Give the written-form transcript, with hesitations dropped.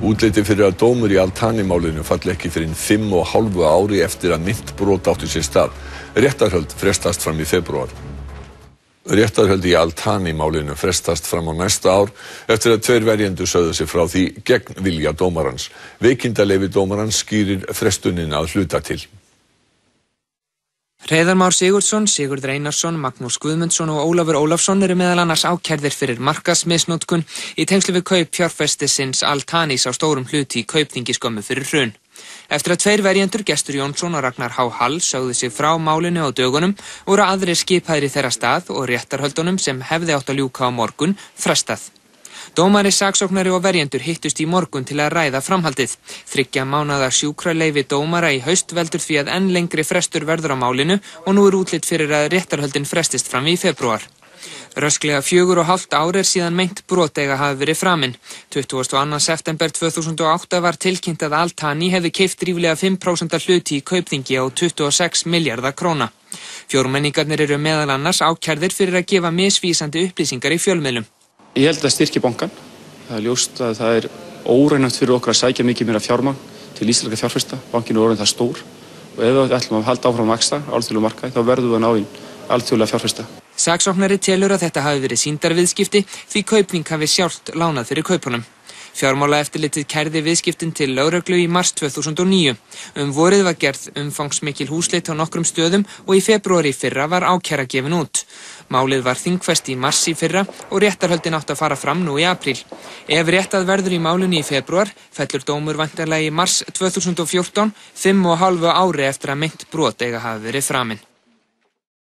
Útliti fyrir að dómur í Al-Thani-málinu falli ekki fyrr en 5,5 ári eftir að meint brot átti sér stað. Réttarhöld frestast fram í febrúar. Réttarhöld í Al-Thani-málinu frestast fram á næsta ár eftir að 2 verjendur sögðu sig frá því gegn vilja dómarans. Veikindaleyfi dómarans skýrir frestunina að hluta til. Hreiðar Már Sigurðsson, Sigurður Einarsson, Magnús Guðmundsson og Ólafur Ólafsson eru meðal annars ákærðir fyrir markaðsmisnotkun í tengslum við kaup fjárfestisins Al-Thanis á stórum hluti í Kaupþingi skömmu fyrir hrun. Eftir að 2 verjendur, Gestur Jónsson og Ragnar H. Hall, sögðu sig frá málinu á dögunum, voru aðrir skipaðir í þeirra stað og réttarhöldunum sem hefði átt að ljúka á morgun frestað. Dómari, saksóknari og verjendur hittust í morgun til að ræða framhaldið. 3 mánaða sjúkraleyfi dómara í haust veldur því að enn lengri frestur verður á málinu og nú útlit fyrir að réttarhöldin frestist fram í febrúar. Rösklega 4,5 ár síðan meint brot eiga hafi verið framin. 22. september 2008 var tilkynnt að Al-Thani hefði keypt ríflega 5% hluti í Kaupþingi á 26 milljarða króna. Fjórmenningarnir eru meðal annars ákærðir fyrir að gefa misvísandi upplýsingar í fjölmiðlum. Ég held að styrki bankann. Það ljóst að það óraunhæft fyrir okkur að sækja mikið meira fjármagn til íslenska fjárfesta. Bankinn orðinn það stór og ef við ætlum að halda áfram að vaxa á alþjóðlegum markaði þá verðum við að ná inn alþjóðlega fjárfesta. Saksóknari telur að þetta hafi verið sýndarviðskipti því Kaupþing hafi sjálft lánað fyrir kaupunum. Fjármálaeftirlitið kærði viðskiptin til lögreglu í mars 2009. Vorið var gerð umfangsmikil húsleit á nokkrum stöðum og í febrúar í fyrra var ákæra gefin út. Málið var þingfest í mars í fyrra og réttarhöldin átti að fara fram nú í apríl. Ef réttað verður í málinu í febrúar, fellur dómur væntanlega í mars 2014, 5,5 ári eftir að meint brot eiga hafi verið framin.